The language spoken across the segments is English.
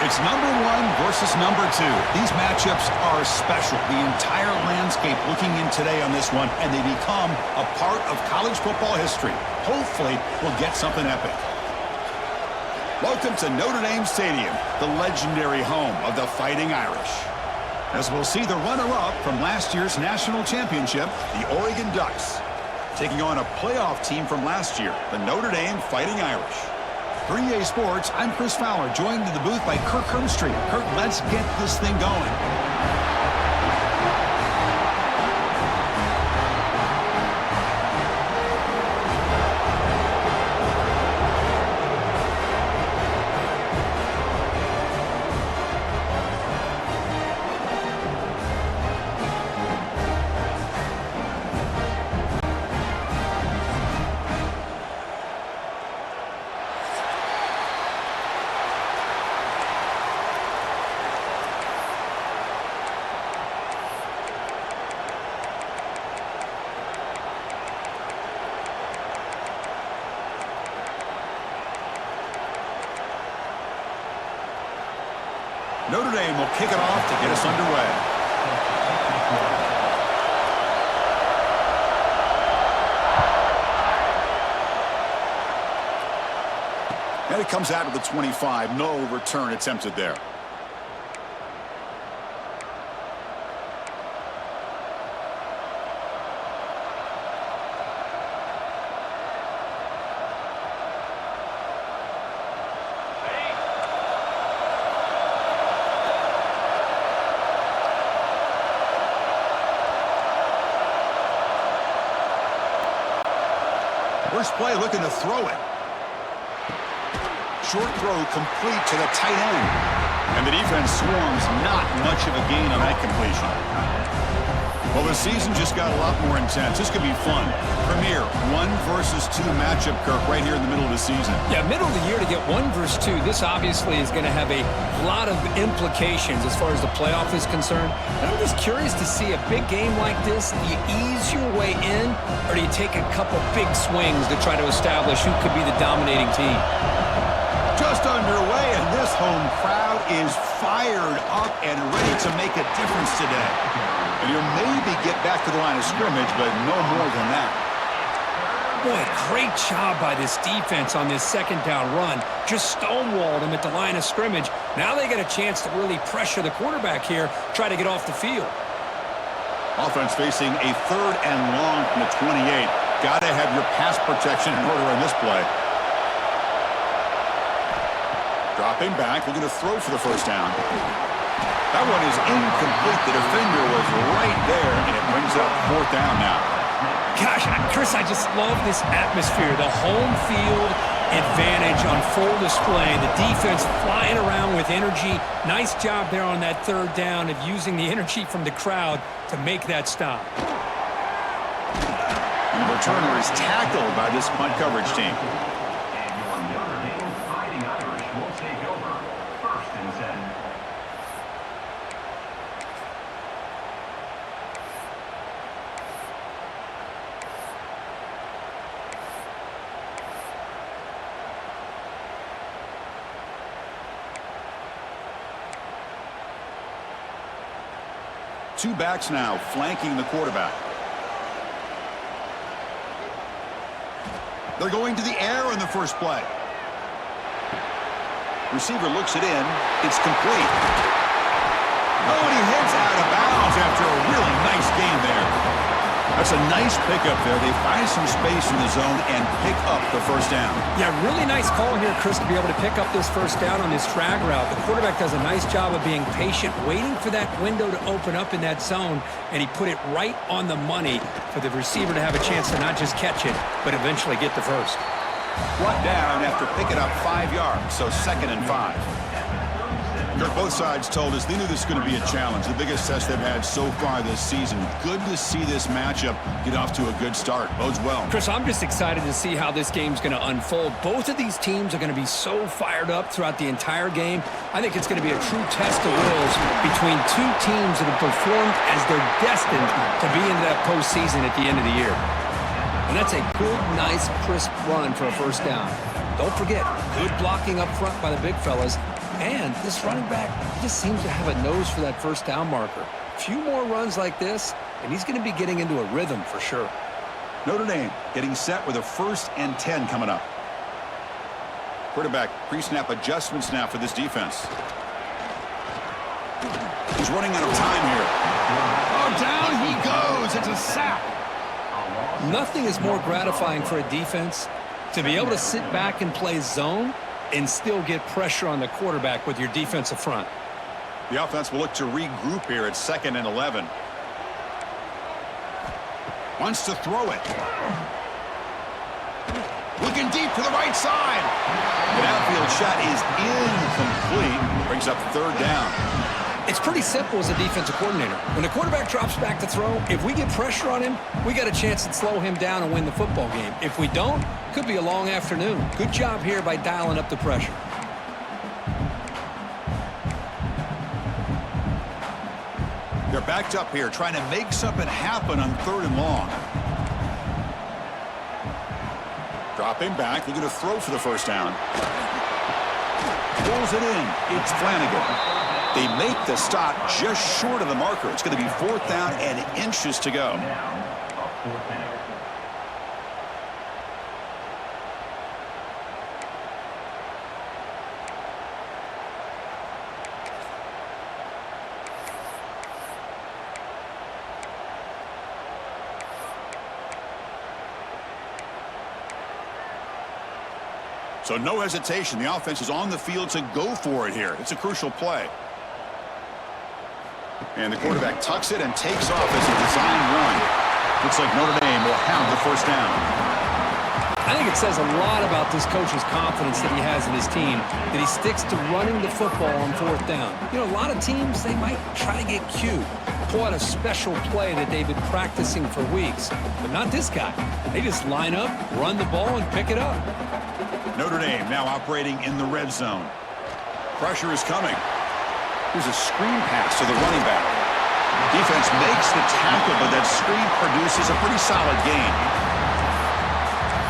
It's number 1 versus number 2. These matchups are special. The entire landscape looking in today on this one, and they become a part of college football history. Hopefully, we'll get something epic. Welcome to Notre Dame Stadium, the legendary home of the Fighting Irish. As we'll see the runner-up from last year's national championship, the Oregon Ducks, taking on a playoff team from last year, the Notre Dame Fighting Irish. For EA Sports, I'm Chris Fowler, joined in the booth by Kirk Hermstreet. Kirk, let's get this thing going. Notre Dame will kick it off to get us underway. And it comes out of the 25. No return attempted there. First play looking to throw it. Short throw complete to the tight end. And the defense swarms, not much of a gain on that completion. Well, the season just got a lot more intense. This could be fun. Premier 1 versus 2 matchup, Kirk, right here in the middle of the season. Yeah, middle of the year to get 1 versus 2. This obviously is going to have a lot of implications as far as the playoff is concerned. And I'm just curious to see a big game like this. Do you ease your way in, or do you take a couple big swings to try to establish who could be the dominating team? Just underway, and this home crowd is fired up and ready to make a difference today. And you'll maybe get back to the line of scrimmage, but no more than that. Boy, great job by this defense on this second down run. Just stonewalled him at the line of scrimmage. Now they get a chance to really pressure the quarterback here, try to get off the field. Offense facing a 3rd and long from the 28. Got to have your pass protection in order on this play. Dropping back, looking to throw for the first down. That one is incomplete. The defender was right there, and it brings up 4th down now. Gosh, Chris, I just love this atmosphere. The home field advantage on full display. The defense flying around with energy. Nice job there on that 3rd down of using the energy from the crowd to make that stop. And the returner is tackled by this punt coverage team. Two backs now flanking the quarterback. They're going to the air on the first play. Receiver looks it in. It's complete. Oh, and he heads out of bounds after a really nice game there. That's a nice pickup there. They find some space in the zone and pick up the first down. Yeah, really nice call here, Chris, to be able to pick up this first down on this drag route. The quarterback does a nice job of being patient, waiting for that window to open up in that zone, and he put it right on the money for the receiver to have a chance to not just catch it, but eventually get the first. Brought down after picking up 5 yards, so 2nd and 5. Kirk, both sides told us they knew this was going to be a challenge, the biggest test they've had so far this season. Good to see this matchup get off to a good start. Bodes well. Chris, I'm just excited to see how this game's going to unfold. Both of these teams are going to be so fired up throughout the entire game. I think it's going to be a true test of wills between two teams that have performed as they're destined to be into that postseason at the end of the year. And that's a good, nice, crisp run for a first down. Don't forget, good blocking up front by the big fellas. And this running back, he just seems to have a nose for that first down marker. A few more runs like this, and he's going to be getting into a rhythm for sure. Notre Dame getting set with a 1st and 10 coming up. Quarterback pre-snap adjustments now for this defense. He's running out of time here. Oh, down he goes. It's a sack. Nothing is more gratifying for a defense to be able to sit back and play zone and still get pressure on the quarterback with your defensive front. The offense will look to regroup here at 2nd and 11. Wants to throw it. Looking deep to the right side. The outfield shot is incomplete. Brings up 3rd down. It's pretty simple as a defensive coordinator. When the quarterback drops back to throw, if we get pressure on him, we got a chance to slow him down and win the football game. If we don't, could be a long afternoon. Good job here by dialing up the pressure. They're backed up here, trying to make something happen on 3rd and long. Dropping back, looking to throw for the 1st down. Pulls it in. It's Flanagan. They make the stop just short of the marker. It's going to be 4th down and inches to go. So no hesitation. The offense is on the field to go for it here. It's a crucial play. And the quarterback tucks it and takes off as a design run. Looks like Notre Dame will have the 1st down. I think it says a lot about this coach's confidence that he has in his team, that he sticks to running the football on 4th down. You know, a lot of teams, they might try to get cute, pull out a special play that they've been practicing for weeks. But not this guy. They just line up, run the ball, and pick it up. Notre Dame now operating in the red zone. Pressure is coming. Here's a screen pass to the running back. Defense makes the tackle, but that screen produces a pretty solid gain.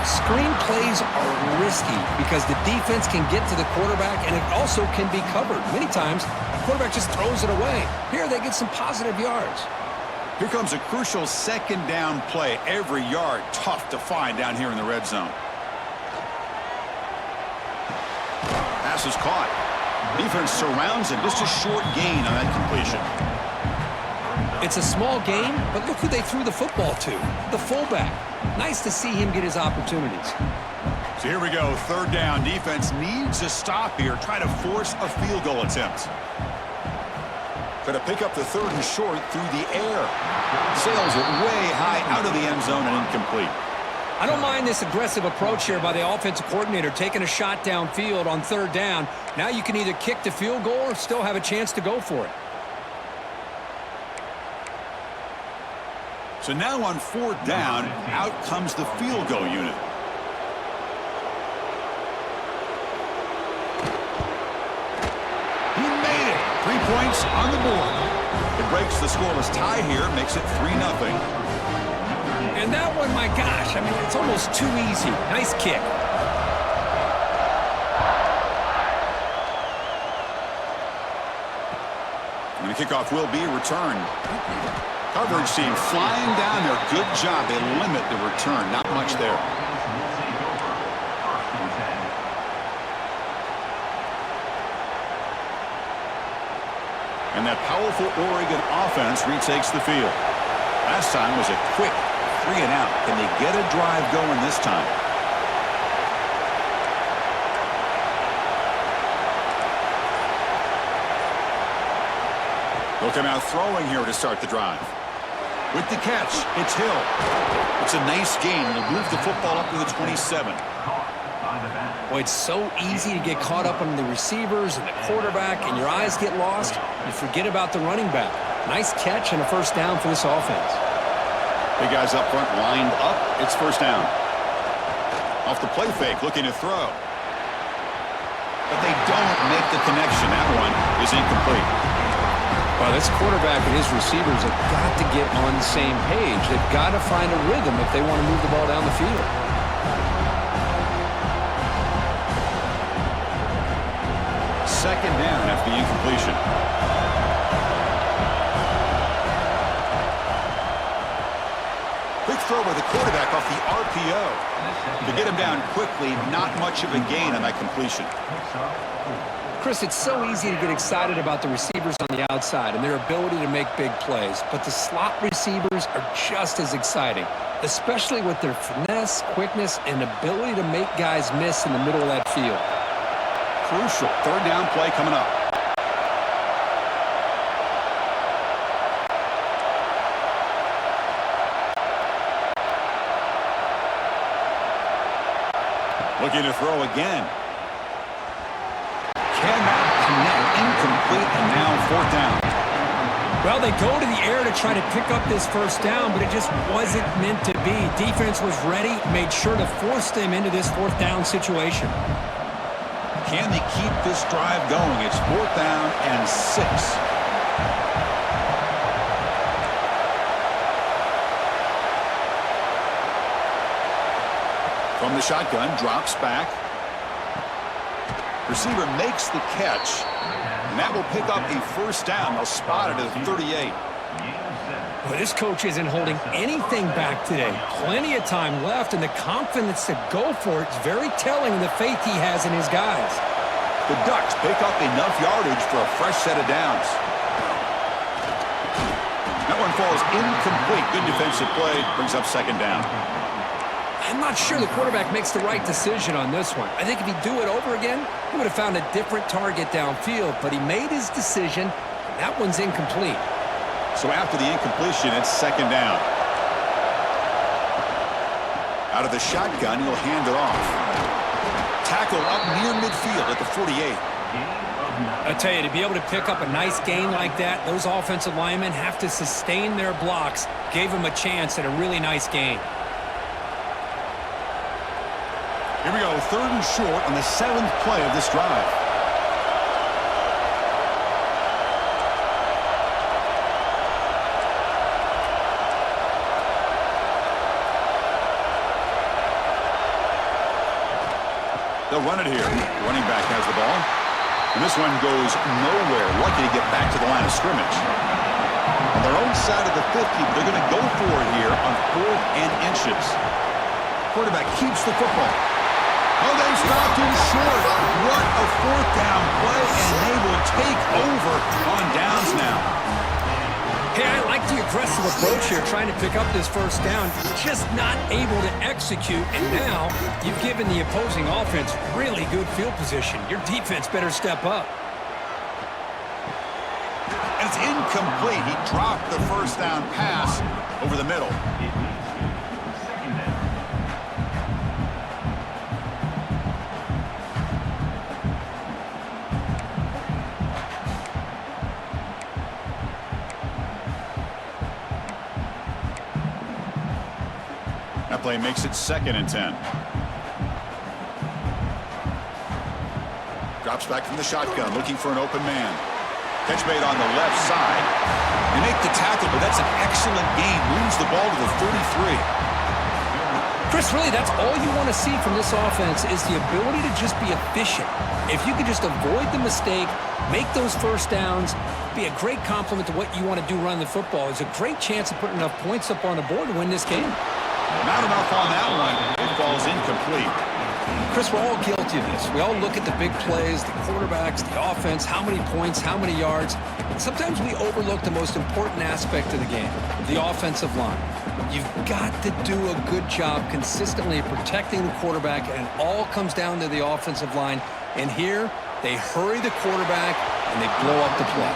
Screen plays are risky because the defense can get to the quarterback, and it also can be covered. Many times, the quarterback just throws it away. Here, they get some positive yards. Here comes a crucial 2nd down play. Every yard tough to find down here in the red zone. Pass is caught. Defense surrounds him. Just a short gain on that completion. It's a small game, but look who they threw the football to. The fullback. Nice to see him get his opportunities. So here we go. 3rd down. Defense needs a stop here. Try to force a field goal attempt. Try to pick up the 3rd and short through the air. Sails it way high out of the end zone and incomplete. I don't mind this aggressive approach here by the offensive coordinator, taking a shot downfield on 3rd down. Now you can either kick the field goal or still have a chance to go for it. So now on 4th down, out comes the field goal unit. He made it. 3 points on the board. It breaks the scoreless tie here, makes it 3-0. And that one, my gosh, I mean, it's almost too easy. Nice kick. And the kickoff will be returned. Coverage team flying down there. Good job. They limit the return. Not much there. And that powerful Oregon offense retakes the field. Last time was a quick 3 and out. Can they get a drive going this time? They'll come out throwing here to start the drive. With the catch, it's Hill. It's a nice gain. They'll move the football up to the 27. Boy, it's so easy to get caught up on the receivers and the quarterback, and your eyes get lost. You forget about the running back. Nice catch and a 1st down for this offense. Big guys up front lined up. It's 1st down. Off the play fake, looking to throw. But they don't make the connection. That one is incomplete. Well, this quarterback and his receivers have got to get on the same page. They've got to find a rhythm if they want to move the ball down the field. second down after the incompletion. Quick throw by the quarterback off the RPO. To get him down quickly, not much of a gain on that completion. Chris, it's so easy to get excited about the receivers on the outside and their ability to make big plays, but the slot receivers are just as exciting, especially with their finesse, quickness, and ability to make guys miss in the middle of that field. Crucial third down play coming up. Looking to throw again. Cannot connect, incomplete, and now fourth down. Well, they go to the air to try to pick up this first down, but it just wasn't meant to be. Defense was ready, made sure to force them into this fourth down situation. Can they keep this drive going? It's fourth down and 6. From the shotgun, drops back. Receiver makes the catch, and that will pick up a first down. They'll spot it at 38. Well, this coach isn't holding anything back today. Plenty of time left, and the confidence to go for it is very telling of the faith he has in his guys. The Ducks pick up enough yardage for a fresh set of downs. That one falls incomplete. Good defensive play. Brings up second down. I'm not sure the quarterback makes the right decision on this one. I think if he'd do it over again, he would have found a different target downfield, but he made his decision, and that one's incomplete. So after the incompletion, it's second down. Out of the shotgun, he'll hand it off. Tackle up near midfield at the 48. I tell you, to be able to pick up a nice gain like that, those offensive linemen have to sustain their blocks. Gave him a chance at a really nice gain. Here we go, third and short on the 7th play of this drive. They'll run it here. The running back has the ball. And this one goes nowhere. Lucky to get back to the line of scrimmage. On their own side of the 50, they're going to go for it here on 4th and inches. Quarterback keeps the football. Oh, they stopped him short. What a fourth down play, and they will take over on downs now. Hey, I like the aggressive approach here, trying to pick up this first down. Just not able to execute, and now you've given the opposing offense really good field position. Your defense better step up. And it's incomplete. He dropped the first down pass over the middle. That play makes it 2nd and 10. Drops back from the shotgun, looking for an open man. Catch made on the left side. They make the tackle, but that's an excellent gain. Moves the ball to the 33. Chris, really, that's all you want to see from this offense is the ability to just be efficient. If you could just avoid the mistake, make those first downs, be a great compliment to what you want to do running the football. It's a great chance of putting enough points up on the board to win this game. Not enough on that one. It falls incomplete. Chris, we're all guilty of this. We all look at the big plays, the quarterbacks, the offense, how many points, how many yards. And sometimes we overlook the most important aspect of the game, the offensive line. You've got to do a good job consistently protecting the quarterback, and it all comes down to the offensive line. And here, they hurry the quarterback, and they blow up the play.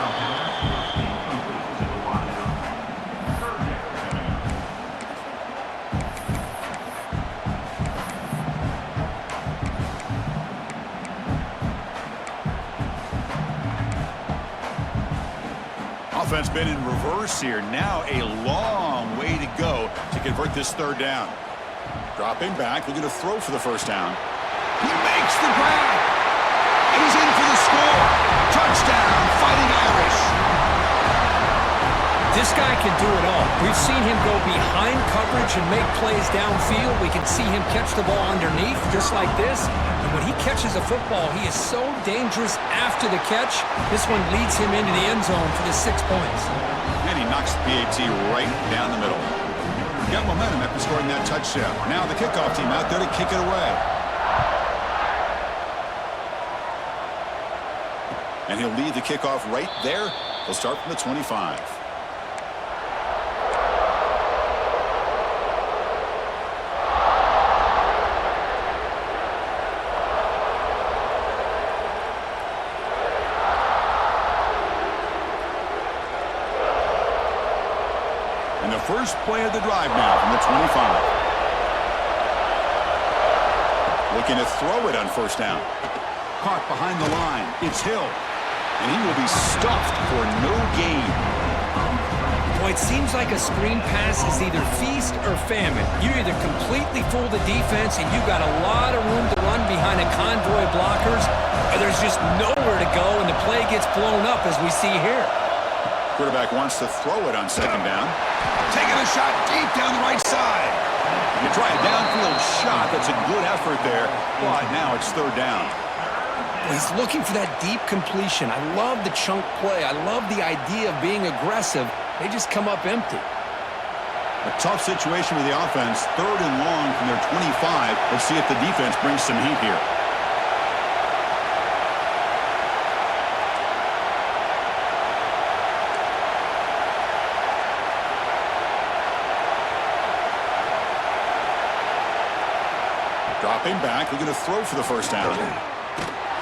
Offense been in reverse here. Now a long way to go to convert this third down. Dropping back, looking to throw for the first down. He makes the grab. And he's in for the score. Touchdown, Fighting Irish. This guy can do it all. We've seen him go behind coverage and make plays downfield. We can see him catch the ball underneath, just like this. And when he catches a football, he is so dangerous after the catch. This one leads him into the end zone for the 6 points. And he knocks the PAT right down the middle. Got momentum after scoring that touchdown. Now the kickoff team out there to kick it away. And he'll lead the kickoff right there. He'll start from the 25. And the first play of the drive now from the 25. Looking to throw it on first down. Caught behind the line. It's Hill. And he will be stuffed for no gain. Boy, it seems like a screen pass is either feast or famine. You either completely fool the defense and you got a lot of room to run behind a convoy of blockers, or there's just nowhere to go and the play gets blown up as we see here. Quarterback wants to throw it on second down. Taking a shot deep down the right side. You try a downfield shot. That's a good effort there. But now it's third down. He's looking for that deep completion. I love the chunk play. I love the idea of being aggressive. They just come up empty. A tough situation with the offense. Third and long from their 25. Let's see if the defense brings some heat here. Dropping back. We're going to throw for the first down.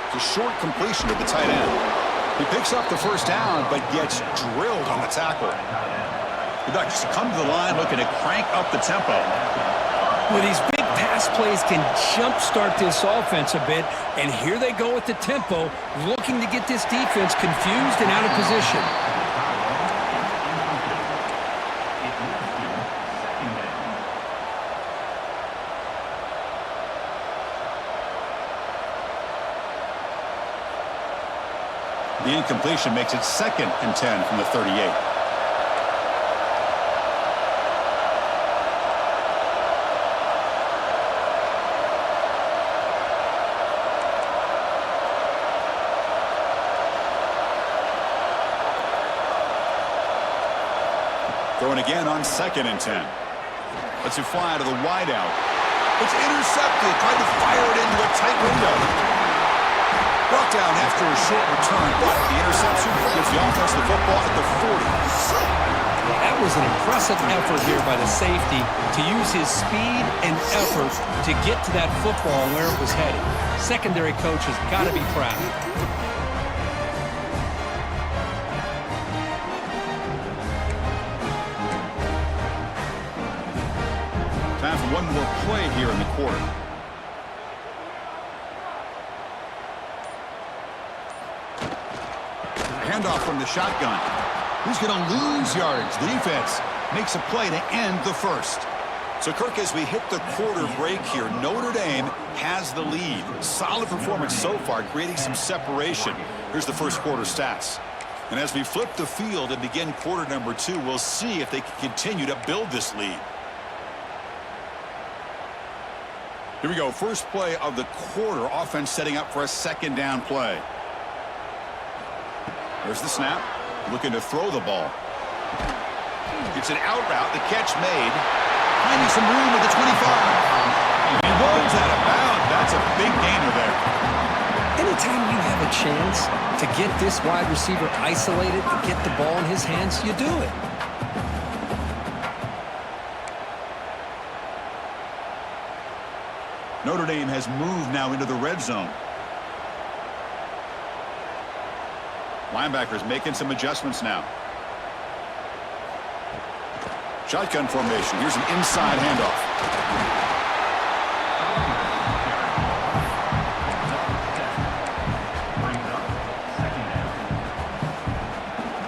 It's a short completion to the tight end. He picks up the first down, but gets drilled on the tackle. The Ducks come to the line looking to crank up the tempo. Well, these big pass plays can jumpstart this offense a bit, and here they go with the tempo, looking to get this defense confused and out of position. The incompletion makes it 2nd and 10 from the 38. Throwing again on 2nd and 10. Lets it fly to the wideout. It's intercepted. Trying to fire it into a tight window. Brought down after a short return, but the interception gives the offense the football at the 40. That was an impressive effort here by the safety to use his speed and effort to get to that football and where it was headed. Secondary coach has got to be proud. Time for one more play here in the quarter. Handoff from the shotgun. Who's going to lose yards? The defense makes a play to end the first. So, Kirk, as we hit the quarter break here, Notre Dame has the lead. Solid performance so far, creating some separation. Here's the first quarter stats. And as we flip the field and begin quarter number 2, we'll see if they can continue to build this lead. Here we go. First play of the quarter. Offense setting up for a second down play. There's the snap. Looking to throw the ball. It's an out route. The catch made. Finding some room at the 25. And runs out of bounds. That's a big gainer there. Anytime you have a chance to get this wide receiver isolated and get the ball in his hands, you do it. Notre Dame has moved now into the red zone. Linebackers making some adjustments now. Shotgun formation. Here's an inside handoff.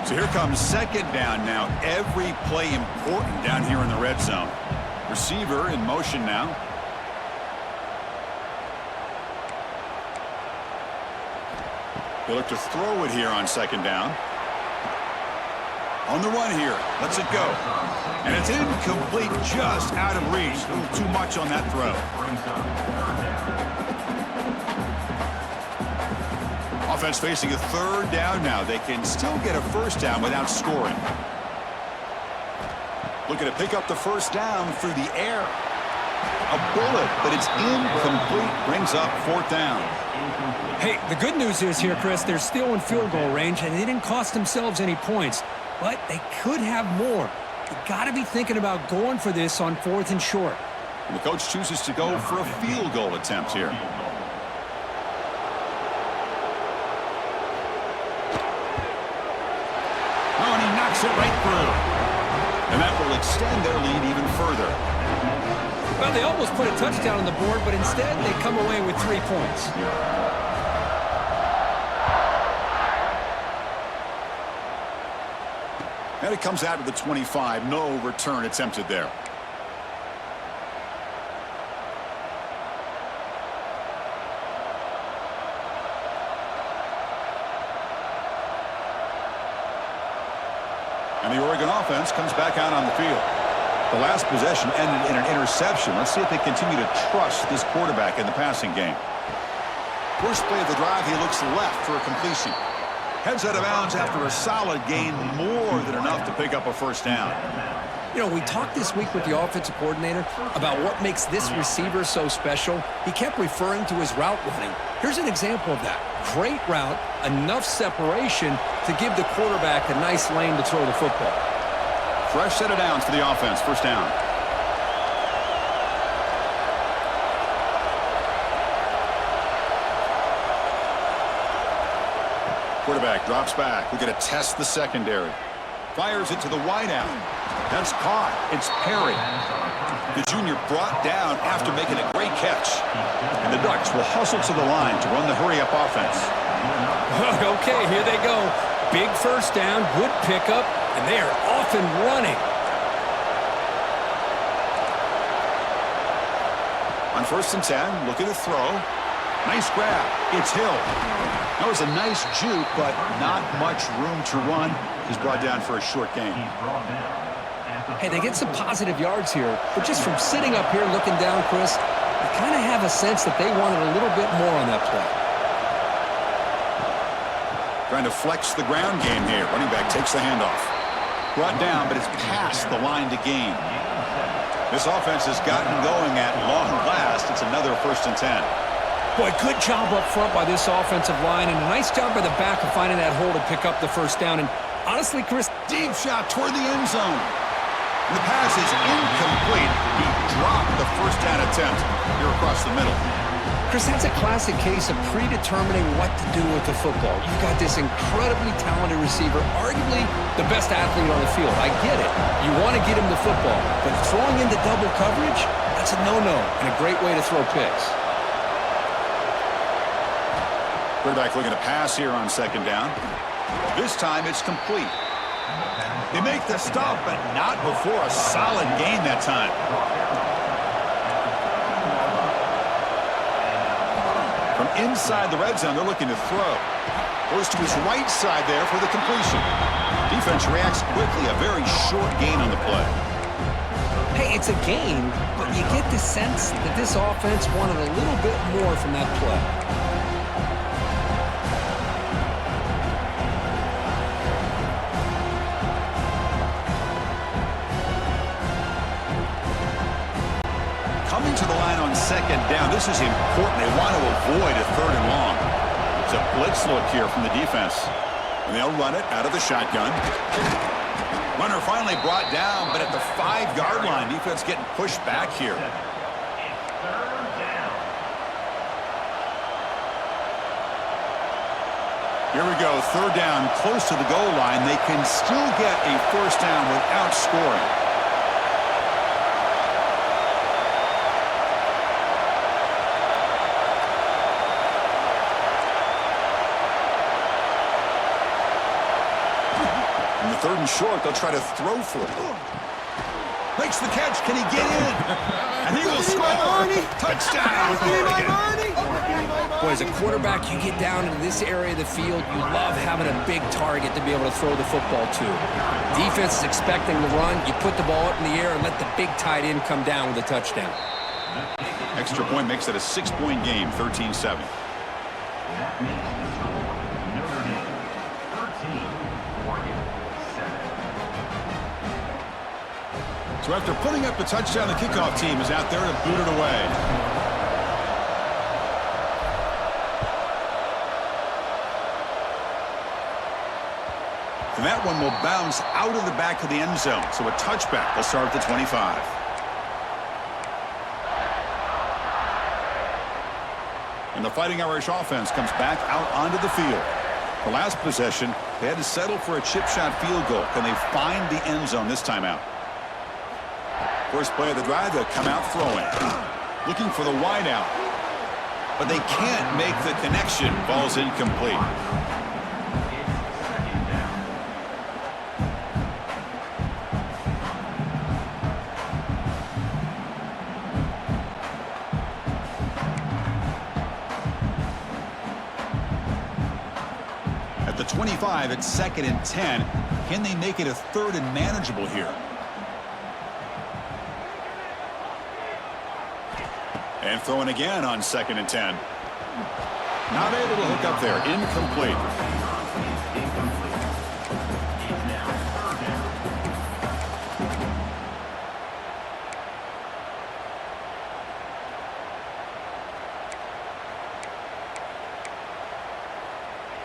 So here comes second down now. Every play important down here in the red zone. Receiver in motion now. They look to throw it here on second down. On the run here. Lets it go. And it's incomplete, just out of reach. A little too much on that throw. Offense facing a third down now. They can still get a first down without scoring. Looking to pick up the first down through the air. A bullet, but it's incomplete. Brings up fourth down. Hey, the good news is here, Chris, they're still in field goal range, and they didn't cost themselves any points. But they could have more. You got to be thinking about going for this on 4th and short. And the coach chooses to go for a field goal attempt here. Oh, and he knocks it right through. And that will extend their lead even further. Well, they almost put a touchdown on the board, but instead they come away with 3 points. And it comes out to the 25. No return attempted there. And the Oregon offense comes back out on the field. The last possession ended in an interception. Let's see if they continue to trust this quarterback in the passing game. First play of the drive, he looks left for a completion. Heads out of bounds after a solid gain, more than enough to pick up a first down. You know, we talked this week with the offensive coordinator about what makes this receiver so special. He kept referring to his route running. Here's an example of that. Great route, enough separation to give the quarterback a nice lane to throw the football. Fresh set of downs for the offense. First down. Quarterback drops back. We're going to test the secondary. Fires it to the wideout. That's caught. It's Perry. The junior brought down after making a great catch. And the Ducks will hustle to the line to run the hurry-up offense. Okay, here they go. Big first down, good pickup, and they are off and running. On 1st and 10, looking to throw. Nice grab. It's Hill. That was a nice juke, but not much room to run. He's brought down for a short gain. Hey, they get some positive yards here, but just from sitting up here looking down, Chris, I kind of have a sense that they wanted a little bit more on that play. Trying to flex the ground game here. Running back takes the handoff. Brought down, but it's past the line to gain. This offense has gotten going at long last. It's another 1st and 10. Boy, good job up front by this offensive line, and a nice job by the back of finding that hole to pick up the first down. And honestly, Chris, deep shot toward the end zone. The pass is incomplete. He dropped the first down attempt here across the middle. Chris, that's a classic case of predetermining what to do with the football. You've got this incredibly talented receiver, arguably the best athlete on the field. I get it. You want to get him the football, but throwing into double coverage, that's a no-no and a great way to throw picks. Quarterback looking to pass here on 2nd down. This time it's complete. They make the stop, but not before a solid gain that time. From inside the red zone, they're looking to throw. Goes to his right side there for the completion. Defense reacts quickly, a very short gain on the play. Hey, it's a gain, but you get the sense that this offense wanted a little bit more from that play. Coming to the line on 2nd down. This is important. They want to avoid a 3rd and long. It's a blitz look here from the defense. And they'll run it out of the shotgun. Runner finally brought down, but at the 5-yard line, defense getting pushed back here. Here we go, 3rd down, close to the goal line. They can still get a first down without scoring. In the 3rd and short, they'll try to throw for it. Makes the catch. Can he get in? And he will score. Touchdown. Boy, as a quarterback, you get down into this area of the field, you love having a big target to be able to throw the football to. Defense is expecting the run. You put the ball up in the air and let the big tight end come down with a touchdown. Extra point makes it a 6-point game, 13-7. So after putting up the touchdown, the kickoff team is out there to boot it away. And that one will bounce out of the back of the end zone. So a touchback will start at the 25. And the Fighting Irish offense comes back out onto the field. The last possession, they had to settle for a chip shot field goal. Can they find the end zone this time out? First play of the drive, they'll come out throwing. Looking for the wide out. But they can't make the connection. Ball's incomplete. At the 25, it's 2nd and 10. Can they make it a 3rd and manageable here? And throwing again on 2nd and 10. Not able to hook up there. Incomplete.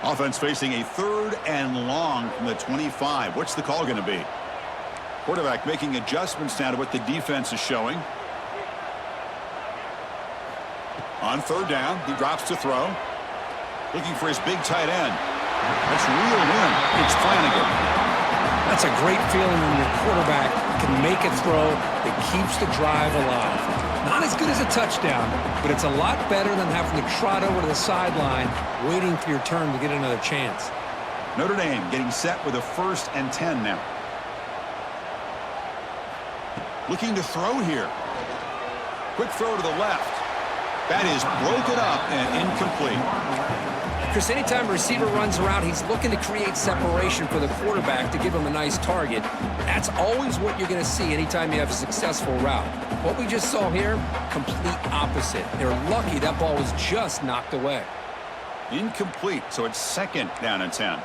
Offense facing a 3rd and long from the 25. What's the call going to be? Quarterback making adjustments now to what the defense is showing. On 3rd down, he drops to throw. Looking for his big tight end. That's reeled in. It's Flanagan. That's a great feeling when your quarterback can make a throw that keeps the drive alive. Not as good as a touchdown, but it's a lot better than having to trot over to the sideline, waiting for your turn to get another chance. Notre Dame getting set with a 1st and 10 now. Looking to throw here. Quick throw to the left. That is broken up and incomplete. Chris, anytime a receiver runs around, he's looking to create separation for the quarterback to give him a nice target. That's always what you're going to see anytime you have a successful route. What we just saw here, complete opposite. They're lucky that ball was just knocked away. Incomplete, so it's 2nd down and 10.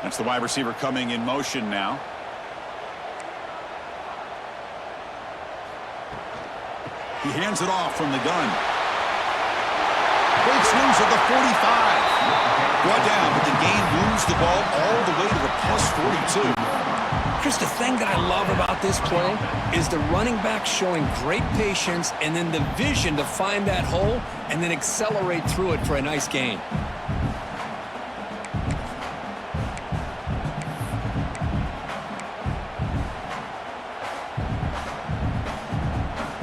That's the wide receiver coming in motion now. He hands it off from the gun. Breaks loose at the 45. Brought down, but the game moves the ball all the way to the +42. Chris, the thing that I love about this play is the running back showing great patience and then the vision to find that hole and then accelerate through it for a nice gain.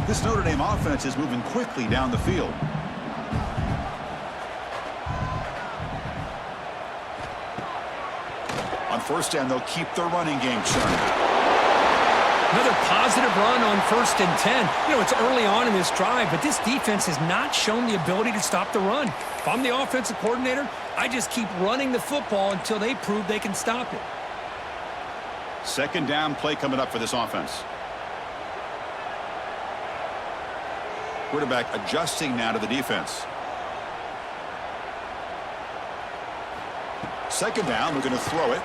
This Notre Dame offense is moving quickly down the field. On 1st down, they'll keep their running game churning. Another positive run on 1st and 10. You know, it's early on in this drive, but this defense has not shown the ability to stop the run. If I'm the offensive coordinator, I just keep running the football until they prove they can stop it. 2nd down play coming up for this offense. Quarterback adjusting now to the defense. 2nd down, we're going to throw it.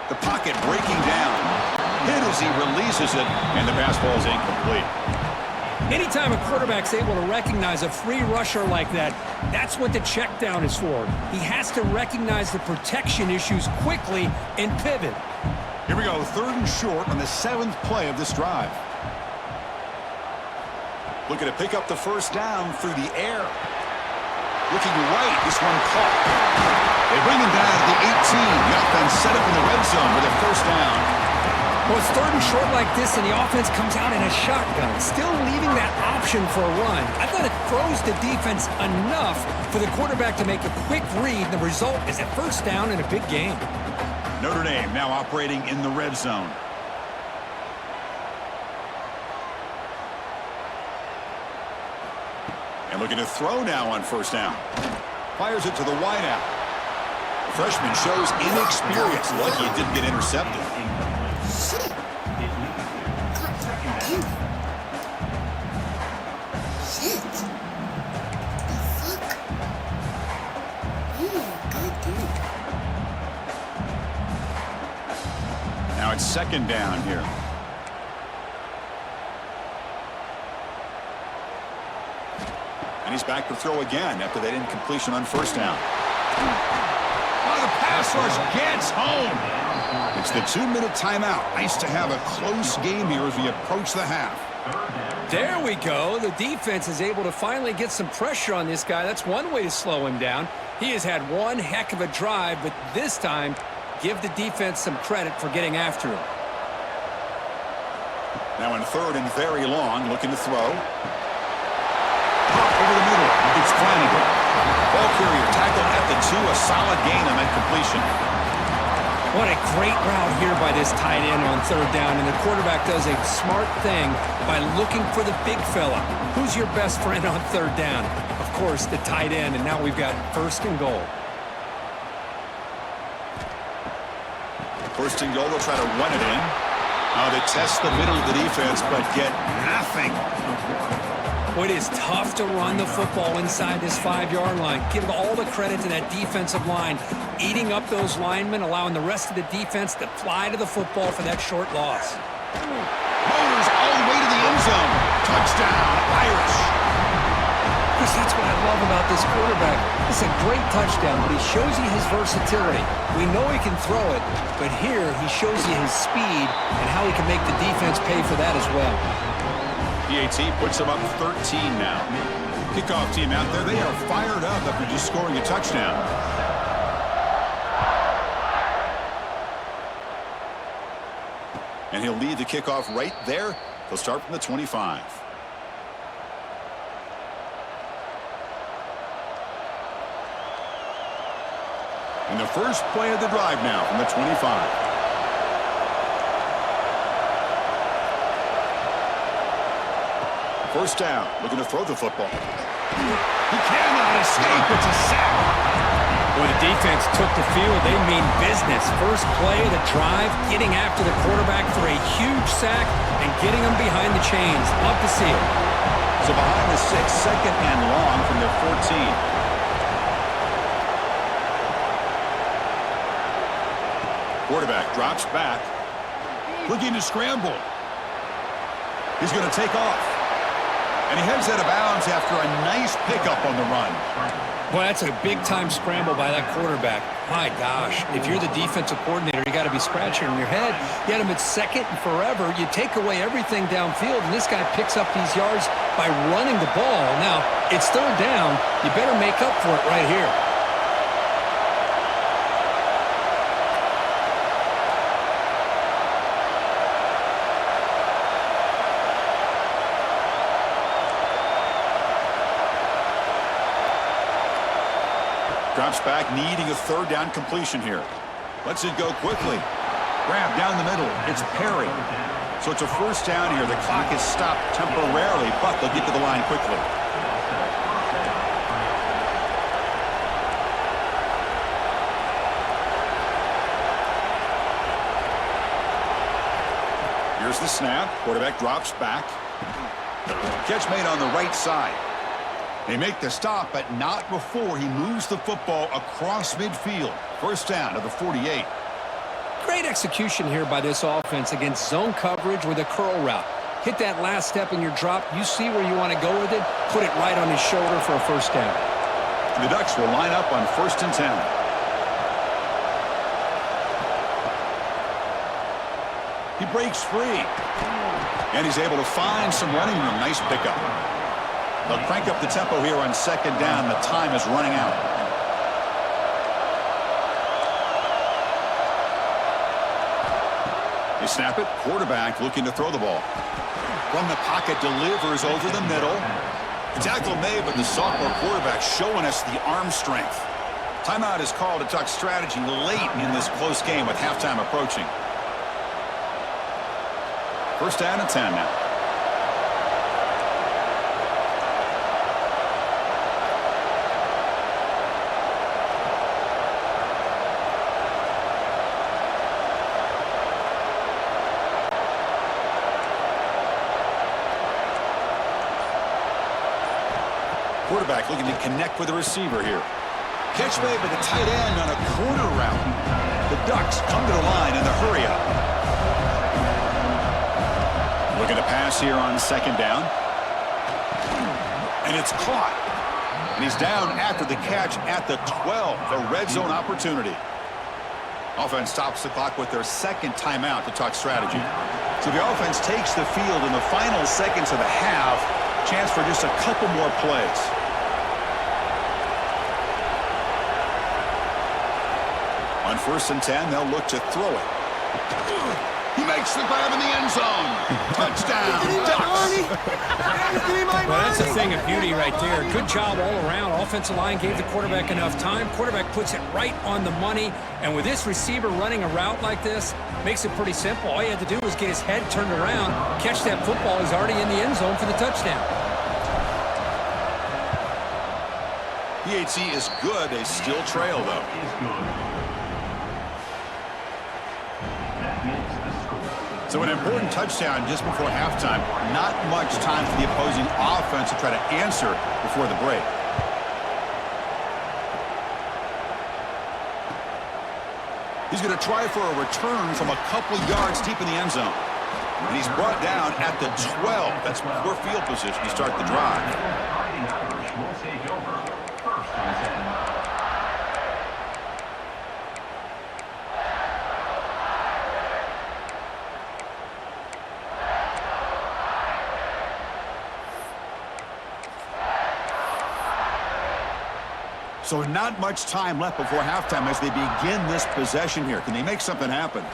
The pocket breaking down. Hit as he releases it, and the pass ball is incomplete. Anytime a quarterback's able to recognize a free rusher like that, that's what the check down is for. He has to recognize the protection issues quickly and pivot. Here we go, 3rd and short on the 7th play of this drive. Looking to pick up the 1st down through the air. Looking right, this one caught. They bring him down to the 18. The offense set up in the red zone with a 1st down. Well, it's 3rd and short like this, and the offense comes out in a shotgun, still leaving that option for a run. I thought it throws the defense enough for the quarterback to make a quick read. The result is a 1st down in a big game. Notre Dame now operating in the red zone. And looking to throw now on first down. Fires it to the wideout. The freshman shows inexperience. Lucky it didn't get intercepted. Now it's second down here. And he's back to throw again after that incompletion on first down. Oh, the pass rush gets home. It's the 2-minute timeout. Nice to have a close game here as we approach the half. There we go. The defense is able to finally get some pressure on this guy. That's one way to slow him down. He has had one heck of a drive, but this time, give the defense some credit for getting after him. Now in third and very long, looking to throw. Pop over the middle. It's Flanagan. Ball carrier tackled at the 2. A solid gain on that completion. What a great route here by this tight end on third down, and the quarterback does a smart thing by looking for the big fella. Who's your best friend on third down? Of course, the tight end, and now we've got first and goal. First and goal, they'll try to run it in. They test the middle of the defense, but get nothing. Well, it is tough to run the football inside this 5-yard line. Give all the credit to that defensive line, eating up those linemen, allowing the rest of the defense to fly to the football for that short loss. Motors all the way to the end zone. Touchdown, Irish. Chris, that's what I love about this quarterback. It's a great touchdown, but he shows you his versatility. We know he can throw it, but here he shows you his speed and how he can make the defense pay for that as well. PAT puts them up 13 now. Kickoff team out there, they are fired up after just scoring a touchdown. And he'll lead the kickoff right there. They'll start from the 25. And the first play of the drive now from the 25. First down, looking to throw the football. He cannot escape. It's a sack. When the defense took the field, they mean business. First play of the drive, getting after the quarterback for a huge sack and getting him behind the chains. Love to see it. So behind the 6, second and long from their 14. Quarterback drops back. Looking to scramble. He's going to take off. And he heads out of bounds after a nice pickup on the run. Well, that's a big-time scramble by that quarterback. My gosh, if you're the defensive coordinator, you got to be scratching your head. You had him at second and forever. You take away everything downfield, and this guy picks up these yards by running the ball. Now, it's third down. You better make up for it right here. Drops back, needing a third down completion here. Lets it go quickly. Grab down the middle. It's Perry. So it's a first down here. The clock is stopped temporarily, but they'll get to the line quickly. Here's the snap. Quarterback drops back. Catch made on the right side. They make the stop, but not before he moves the football across midfield. First down to the 48. Great execution here by this offense against zone coverage with a curl route. Hit that last step in your drop. You see where you want to go with it. Put it right on his shoulder for a first down. The Ducks will line up on 1st and 10. He breaks free. And he's able to find some running room. Nice pickup. They'll crank up the tempo here on second down. The time is running out. They snap it. Quarterback looking to throw the ball. From the pocket, delivers over the middle. The tackle made, but the sophomore quarterback showing us the arm strength. Timeout is called to Duck strategy late in this close game with halftime approaching. First down and 10 now. quarterback looking to connect with the receiver here. Catch made by the tight end on a corner route. The Ducks come to the line in the hurry up. Looking to pass here on second down. And it's caught. And he's down after the catch at the 12. A red zone opportunity. Offense stops the clock with their second timeout to talk strategy. So the offense takes the field in the final seconds of the half. Chance for just a couple more plays. On 1st and 10, they'll look to throw it. He makes the grab in the end zone. Touchdown, Ducks. Well, that's a thing of beauty right there. Good job all around. Offensive line gave the quarterback enough time. Quarterback puts it right on the money. And with this receiver running a route like this, makes it pretty simple. All he had to do was get his head turned around, catch that football. He's already in the end zone for the touchdown. PAT is good. They still trail, though. So an important touchdown just before halftime. Not much time for the opposing offense to try to answer before the break. He's going to try for a return from a couple yards deep in the end zone. And he's brought down at the 12. That's poor field position to start the drive. So not much time left before halftime as they begin this possession here. Can they make something happen?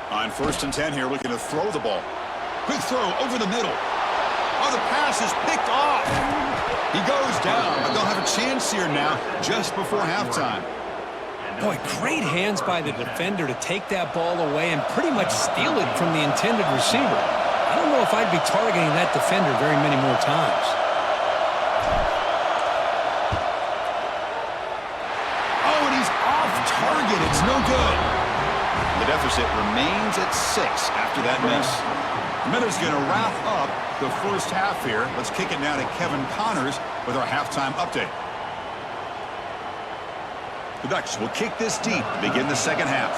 On 1st and 10 here, looking to throw the ball. Quick throw over the middle. Oh, the pass is picked off. He goes down, but they'll have a chance here now just before halftime. Boy, great hands by the defender to take that ball away and pretty much steal it from the intended receiver. I don't know if I'd be targeting that defender very many more times. Target, it's no good. The deficit remains at 6 after that miss. Miller's going to wrap up the first half here. Let's kick it now to Kevin Connors with our halftime update. The Ducks will kick this deep to begin the second half.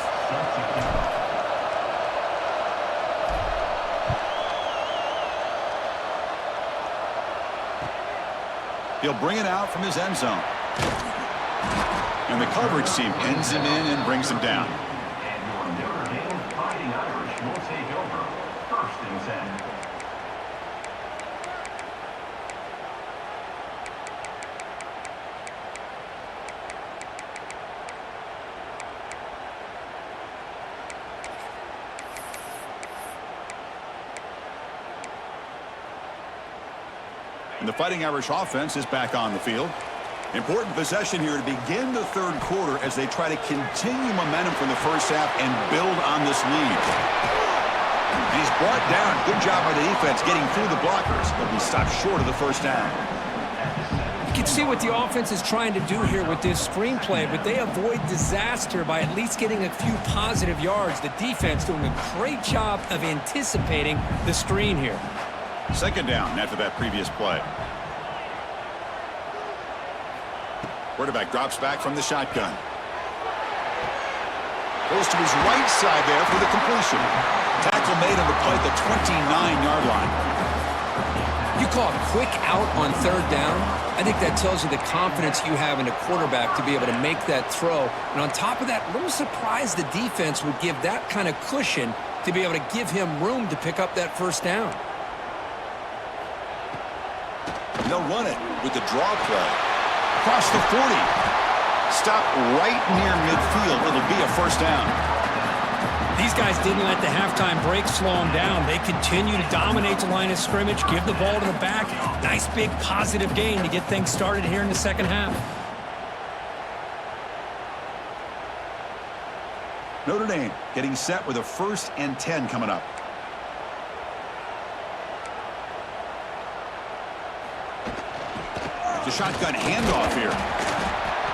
He'll bring it out from his end zone. And the coverage team pins him in and brings him down. And the Fighting Irish offense is back on the field. Important possession here to begin the third quarter as they try to continue momentum from the first half and build on this lead. And he's brought down. Good job by the defense getting through the blockers. He'll be stopped short of the first down. You can see what the offense is trying to do here with this screenplay, but they avoid disaster by at least getting a few positive yards. The defense doing a great job of anticipating the screen here. Second down after that previous play. Quarterback drops back from the shotgun. Goes to his right side there for the completion. Tackle made on the play at the 29-yard line. You call a quick out on third down. I think that tells you the confidence you have in a quarterback to be able to make that throw. And on top of that, a little surprised the defense would give that kind of cushion to be able to give him room to pick up that first down. And they'll run it with the draw play. Across the 40. Stop right near midfield. It'll be a first down. These guys didn't let the halftime break slow them down. They continue to dominate the line of scrimmage, give the ball to the back. Nice big positive gain to get things started here in the second half. Notre Dame getting set with a 1st and 10 coming up. The shotgun handoff here.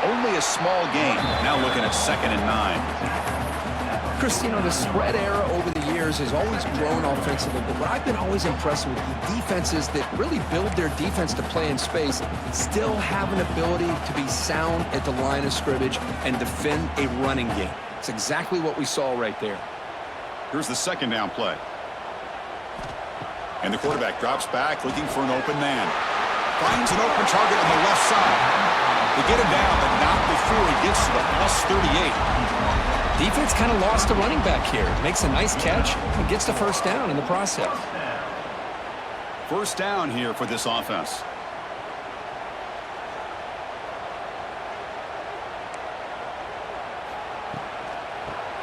Only a small gain. Now looking at 2nd and 9. Chris, you know, the spread era over the years years has always grown offensively, but what I've been always impressed with the defenses that really build their defense to play in space still have an ability to be sound at the line of scrimmage and defend a running game. It's exactly what we saw right there. Here's the second down play. And the quarterback drops back looking for an open man. Finds an open target on the left side. They get him down, but not before he gets to the +38. Defense kind of lost a running back here. Makes a nice catch and gets the first down in the process. First down here for this offense.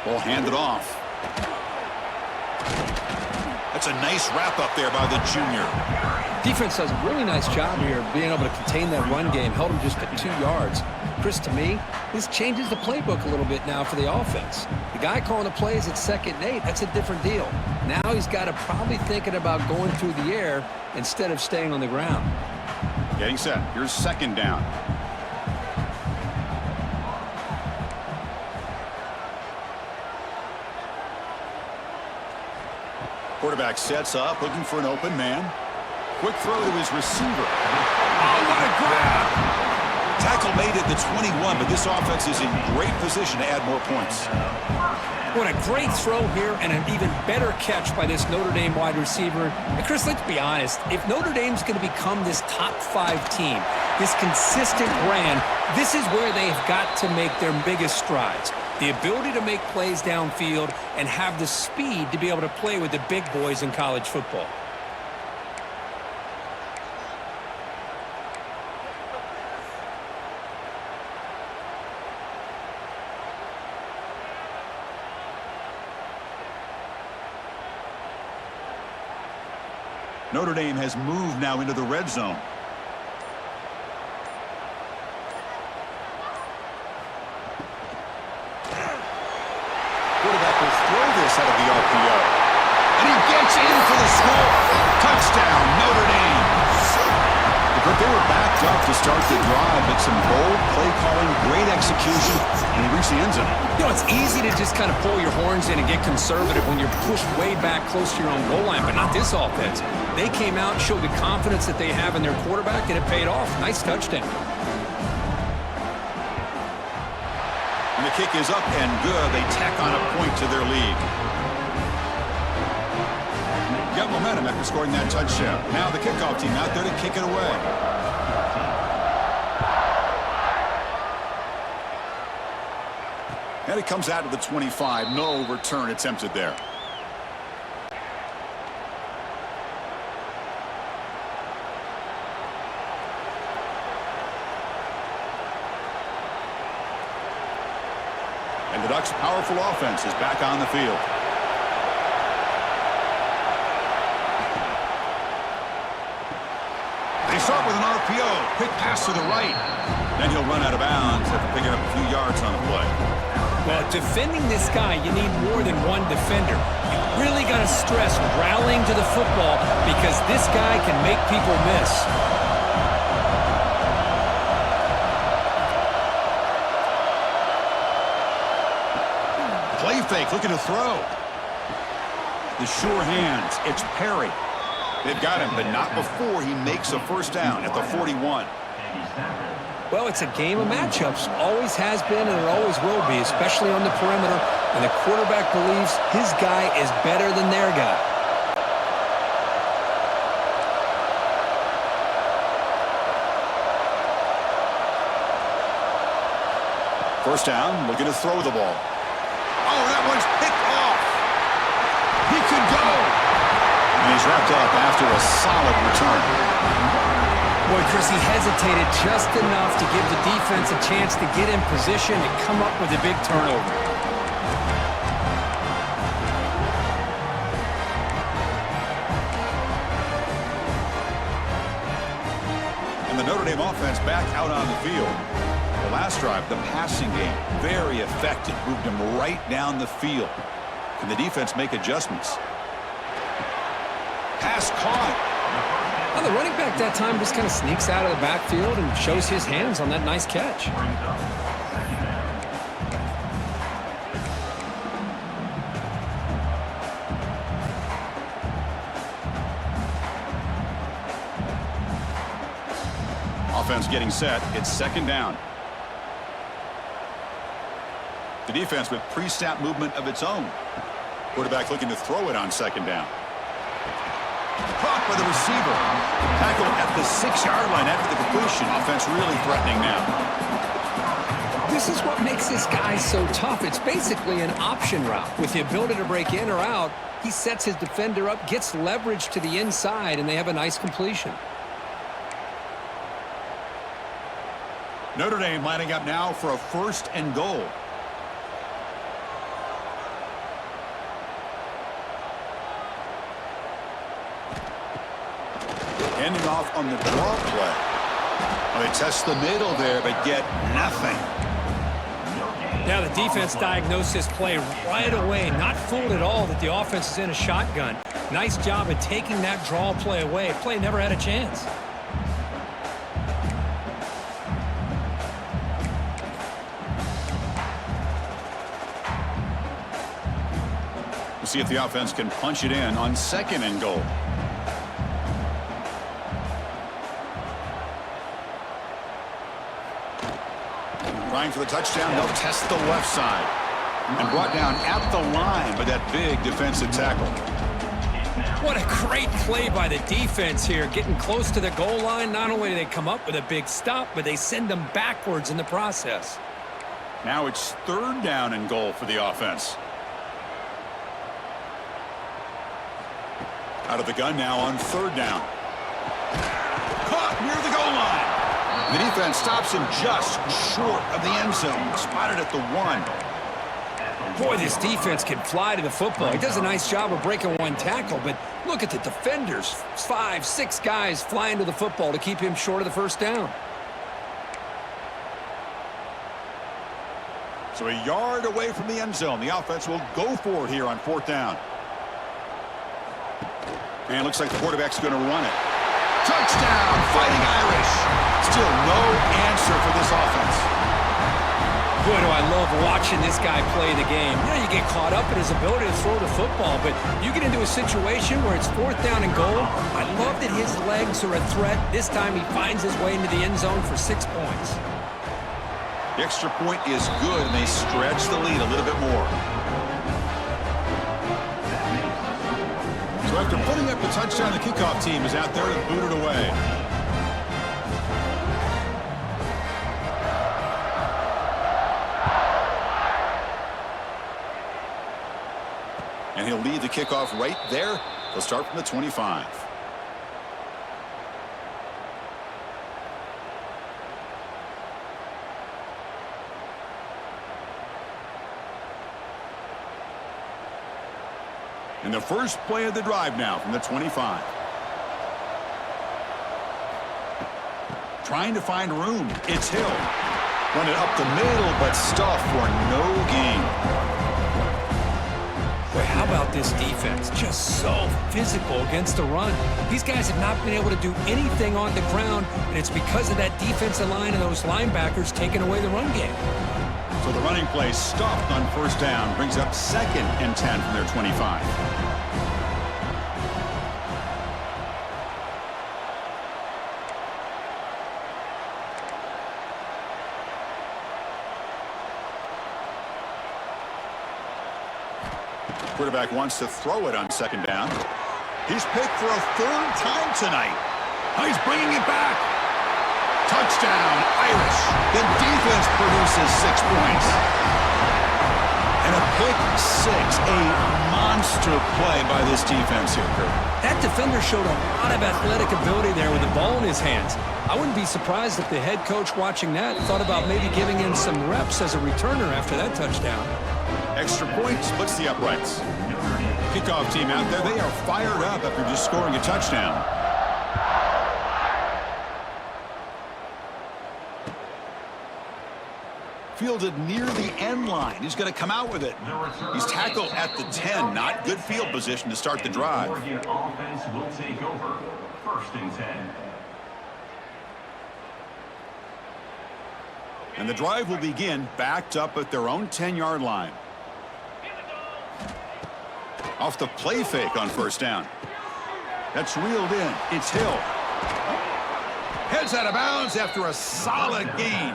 Ball handed off. That's a nice wrap up there by the junior. Defense does a really nice job here of being able to contain that run game. Held him just at 2 yards. Chris, to me, this changes the playbook a little bit now for the offense. The guy calling the plays at 2nd and 8, that's a different deal. Now he's got to probably thinking about going through the air instead of staying on the ground. Getting set. Here's second down. Quarterback sets up, looking for an open man. Quick throw to his receiver. Oh, what a grab! Tackle made at the 21, but this offense is in great position to add more points. What a great throw here and an even better catch by this Notre Dame wide receiver. And Chris, let's be honest. If Notre Dame's going to become this top 5 team, this consistent brand, this is where they've got to make their biggest strides. The ability to make plays downfield and have the speed to be able to play with the big boys in college football. Notre Dame has moved now into the red zone. Quarterback will throw this out of the RPO. And he gets in for the score. Touchdown, Notre Dame. But they were backed up to start the drive, but some bold play calling, great execution, and he reached the end zone. You know, it's easy to just kind of pull your horns in and get conservative when you're pushed way back close to your own goal line, but not this offense. They came out and showed the confidence that they have in their quarterback, and it paid off. Nice touchdown. And the kick is up and good. They tack on a point to their lead. Got momentum after scoring that touchdown. Now the kickoff team out there to kick it away. And it comes out to the 25. No return attempted there. And the Ducks' powerful offense is back on the field. They start with an RPO. Quick pass to the right. Then he'll run out of bounds after picking up a few yards on the play. Well, defending this guy, you need more than one defender. You really got to stress rallying to the football because this guy can make people miss. Play fake, looking to throw. The sure hands. It's Perry. They've got him, but not before he makes a first down at the 41. Well, it's a game of matchups. Always has been and it always will be, especially on the perimeter. And the quarterback believes his guy is better than their guy. First down, looking to throw the ball. Oh, that one's picked off. He could go. And he's wrapped up after a solid return. Boy, Chris, he hesitated just enough to give the defense a chance to get in position and come up with a big turnover. And the Notre Dame offense back out on the field. The last drive, the passing game, very effective. Moved him right down the field. Can the defense make adjustments? Pass caught. Well, the running back that time just kind of sneaks out of the backfield and shows his hands on that nice catch. Offense getting set. It's second down. The defense with pre-snap movement of its own. Quarterback looking to throw it on second down. Caught by the receiver. Tackle at the 6-yard line after the completion. Offense really threatening now. This is what makes this guy so tough. It's basically an option route. With the ability to break in or out, he sets his defender up, gets leverage to the inside, and they have a nice completion. Notre Dame lining up now for a 1st and goal. Handing off on the draw play. Well, they test the middle there, but get nothing. Now the defense diagnosed this play right away. Not fooled at all that the offense is in a shotgun. Nice job of taking that draw play away. Play never had a chance. We'll see if the offense can punch it in on 2nd and goal. Trying for the touchdown. They'll test the left side. And brought down at the line by that big defensive tackle. What a great play by the defense here. Getting close to the goal line, not only do they come up with a big stop, but they send them backwards in the process. Now it's 3rd down and goal for the offense. Out of the gun now on 3rd down. Caught near the goal line. The defense stops him just short of the end zone. Spotted at the 1. Boy, this defense can fly to the football. He does a nice job of breaking one tackle, but look at the defenders. 5, 6 guys flying to the football to keep him short of the 1st down. So a yard away from the end zone. The offense will go for it here on 4th down. And looks like the quarterback's going to run it. Touchdown, Fighting Irish. Still no answer for this offense. Boy, do I love watching this guy play the game. You know, you get caught up in his ability to throw the football, but you get into a situation where it's 4th down and goal. I love that his legs are a threat. This time he finds his way into the end zone for 6 points. The extra point is good, and they stretch the lead a little bit more. So after putting up the touchdown, the kickoff team is out there to boot it away. And he'll lead the kickoff right there. They'll start from the 25. And the first play of the drive now from the 25. Trying to find room. It's Hill. Run it up the middle, but stuff for no gain. Boy, how about this defense? Just so physical against the run. These guys have not been able to do anything on the ground, and it's because of that defensive line and those linebackers taking away the run game. So the running play stopped on 1st down, brings up 2nd and 10 from their 25. Quarterback wants to throw it on 2nd down. He's picked for a 3rd time tonight. Oh, he's bringing it back. Touchdown, Irish. The defense produces 6 points. And a pick 6, a monster play by this defense here, Kurt. That defender showed a lot of athletic ability there with the ball in his hands. I wouldn't be surprised if the head coach watching that thought about maybe giving him some reps as a returner after that touchdown. Extra point splits the uprights. Kickoff team out there, they are fired up after just scoring a touchdown. Fielded near the end line. He's going to come out with it. He's tackled at the 10. Not good field position to start the drive. Oregon offense will take over. 1st and 10. And the drive will begin backed up at their own 10-yard line. Off the play fake on 1st down. That's reeled in. It's Hill. Head That's out of bounds after a solid gain.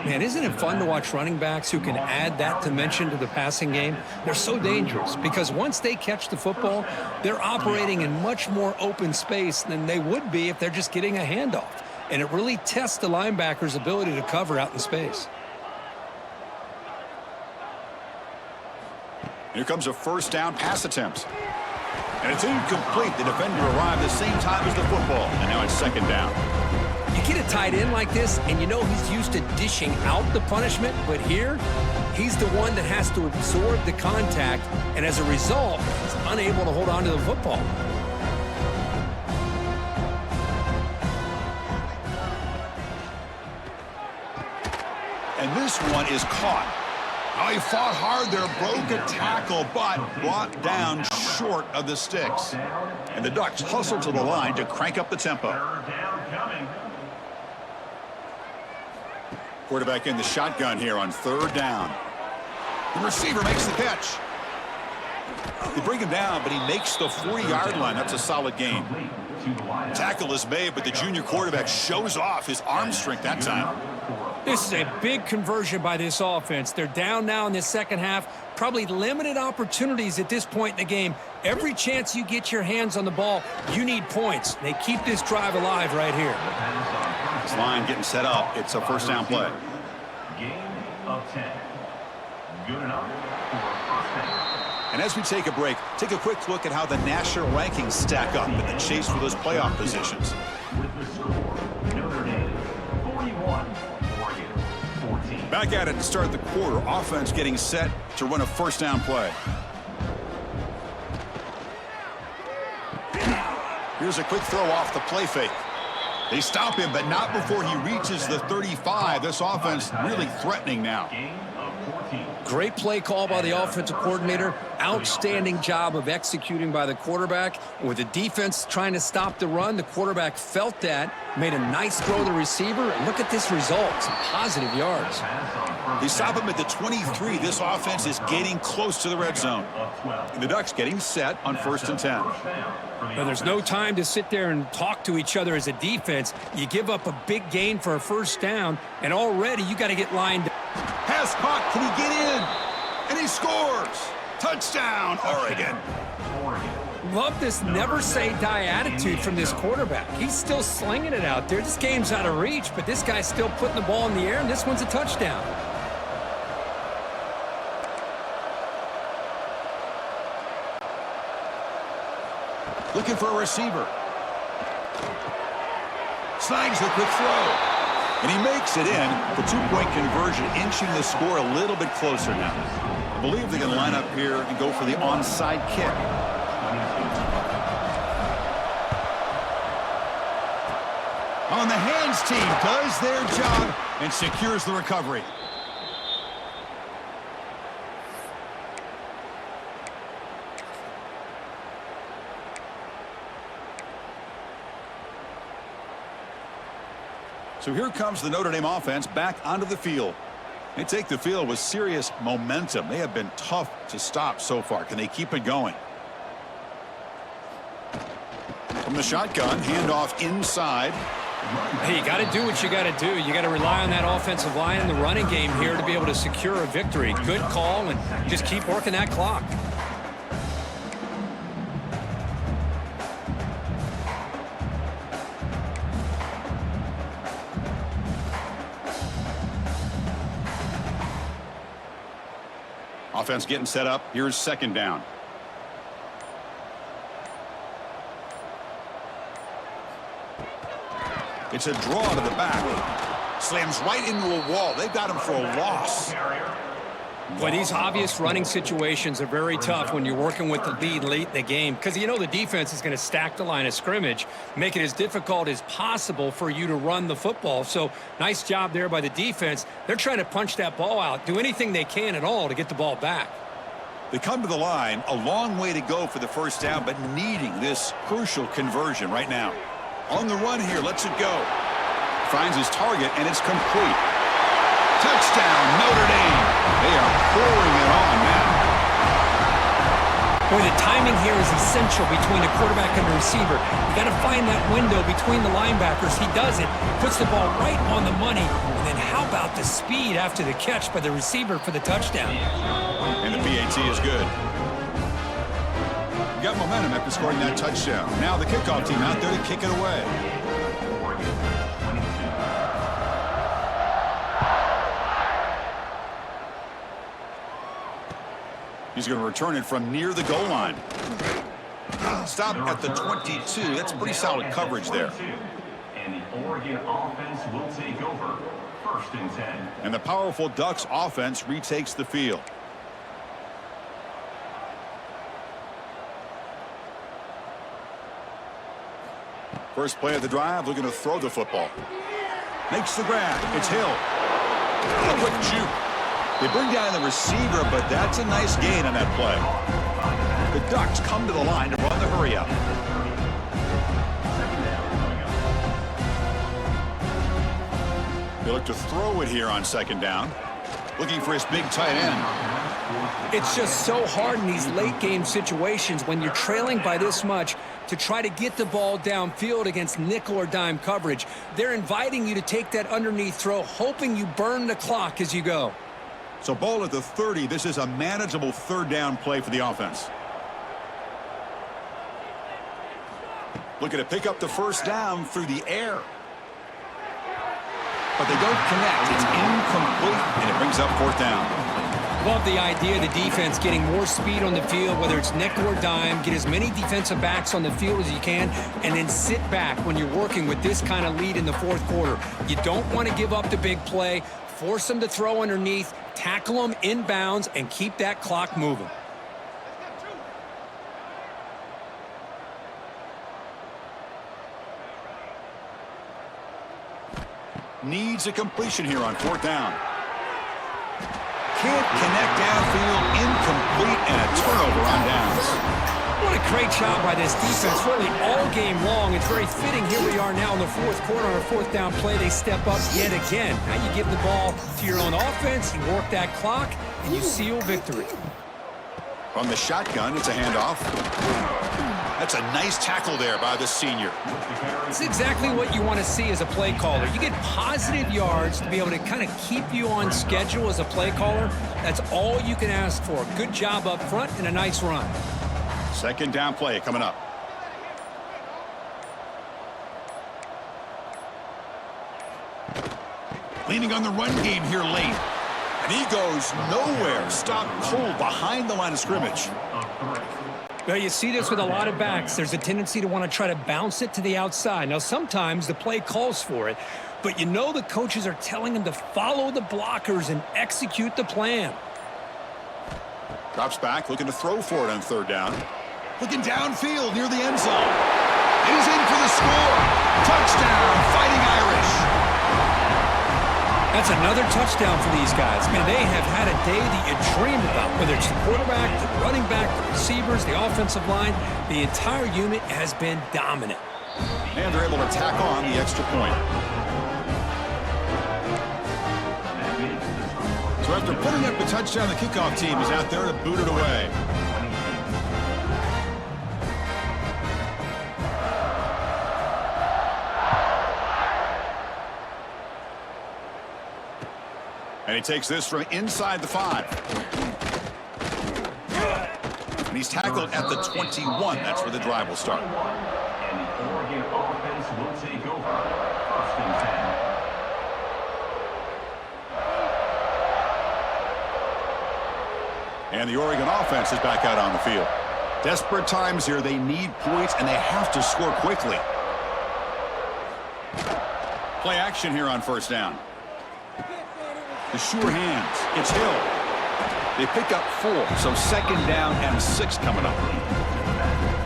Man, isn't it fun to watch running backs who can add that dimension to the passing game? They're so dangerous because once they catch the football, they're operating in much more open space than they would be if they're just getting a handoff. And it really tests the linebacker's ability to cover out in space. Here comes a first down pass attempt. And it's incomplete. The defender arrived the same time as the football. And now it's second down. You get a tight end like this, and you know he's used to dishing out the punishment, but here, he's the one that has to absorb the contact, and as a result, he's unable to hold on to the football. And this one is caught. Oh, he fought hard there, broke a tackle, but brought down short of the sticks. And the Ducks hustle to the line to crank up the tempo. Quarterback in the shotgun here on third down. The receiver makes the catch. They bring him down, but he makes the 40-yard line. That's a solid gain. Tackle is made, but the junior quarterback shows off his arm strength that time. This is a big conversion by this offense. They're down now in the second half. Probably limited opportunities at this point in the game. Every chance you get your hands on the ball, you need points. They keep this drive alive right here. This line getting set up. It's a first down play. Gain of 10. Good enough for a first down. And as we take a break, take a quick look at how the national rankings stack up in the chase for those playoff positions. With the score, Notre Dame 41, Oregon 14. Back at it to start the quarter. Offense getting set to run a first down play. Here's a quick throw off the play fake. They stop him, but not before he reaches the 35. This offense really threatening now. Gain of 14. Great play call by the offensive coordinator. Outstanding job of executing by the quarterback. With the defense trying to stop the run, the quarterback felt that, made a nice throw to the receiver, and look at this result. Some positive yards. They stop him at the 23. This offense is getting close to the red zone. And the Ducks getting set on first and 10. Well, there's no time to sit there and talk to each other as a defense. You give up a big gain for a first down, and already you got to get lined up. Pass caught. Can he get in? And he scores. Touchdown, Oregon. Love this never say die attitude from this quarterback. He's still slinging it out there. This game's out of reach, but this guy's still putting the ball in the air, and this one's a touchdown. Looking for a receiver. Snags the quick throw. And he makes it in. The two-point conversion inching the score a little bit closer now. I believe they can line up here and go for the onside kick. On the hands team does their job and secures the recovery. So here comes the Notre Dame offense back onto the field. They take the field with serious momentum. They have been tough to stop so far. Can they keep it going? From the shotgun, handoff inside. Hey, you got to do what you got to do. You got to rely on that offensive line in the running game here to be able to secure a victory. Good call, and just keep working that clock. Offense getting set up. Here's second down. It's a draw to the back. Slams right into a wall. They've got him for a loss. But these obvious running situations are very tough when you're working with the lead late in the game because you know the defense is going to stack the line of scrimmage, make it as difficult as possible for you to run the football. So nice job there by the defense. They're trying to punch that ball out, do anything they can at all to get the ball back. They come to the line, a long way to go for the first down, but needing this crucial conversion right now. On the run here, lets it go. Finds his target, and it's complete. Touchdown, Notre Dame. They are pouring it on now. Boy, the timing here is essential between a quarterback and a receiver. You got to find that window between the linebackers. He does it, puts the ball right on the money, and then how about the speed after the catch by the receiver for the touchdown? And the PAT is good. Got momentum after scoring that touchdown. Now the kickoff team out there to kick it away. He's going to return it from near the goal line. Stop at the 22. That's pretty solid coverage there. And the Oregon offense will take over. 1st and 10. And the powerful Ducks offense retakes the field. First play of the drive, looking to throw the football. Makes the grab. It's Hill. A quick juke. They bring down the receiver, but that's a nice gain on that play. The Ducks come to the line to run the hurry up. They look to throw it here on 2nd down. Looking for his big tight end. It's just so hard in these late game situations when you're trailing by this much to try to get the ball downfield against nickel or dime coverage. They're inviting you to take that underneath throw, hoping you burn the clock as you go. So ball at the 30. This is a manageable 3rd down play for the offense. Looking to pick up the 1st down through the air. But they don't connect. It's incomplete, and it brings up 4th down. Love the idea of the defense getting more speed on the field, whether it's nickel or dime, get as many defensive backs on the field as you can, and then sit back when you're working with this kind of lead in the 4th quarter. You don't want to give up the big play, force them to throw underneath, tackle them inbounds, and keep that clock moving. Needs a completion here on 4th down. Can't connect downfield, incomplete, and a turnover on downs. What a great job by this defense, really all game long. It's very fitting. Here we are now in the 4th quarter on a 4th down play. They step up yet again. Now you give the ball to your own offense, you work that clock, and you seal victory. From the shotgun, it's a handoff. That's a nice tackle there by the senior. It's exactly what you want to see as a play caller. You get positive yards to be able to kind of keep you on schedule as a play caller. That's all you can ask for. Good job up front and a nice run. 2nd down play coming up. Leaning on the run game here late. And he goes nowhere. Stopped cold behind the line of scrimmage. Well, you see this with a lot of backs. There's a tendency to want to try to bounce it to the outside. Now, sometimes the play calls for it, but you know the coaches are telling them to follow the blockers and execute the plan. Drops back, looking to throw for it on 3rd down. Looking downfield near the end zone. He's in for the score. Touchdown, Fighting Irish. That's another touchdown for these guys. Man, they have had a day that you dream about, whether it's the quarterback, the running back, the receivers, the offensive line. The entire unit has been dominant. And they're able to tack on the extra point. So after putting up the touchdown, the kickoff team is out there to boot it away. And he takes this from inside the 5. And he's tackled at the 21. That's where the drive will start. And the Oregon offense will take over. 1st and 10. And the Oregon offense is back out on the field. Desperate times here. They need points, and they have to score quickly. Play action here on 1st down. The sure hands. It's Hill. They pick up 4, so 2nd down and 6 coming up.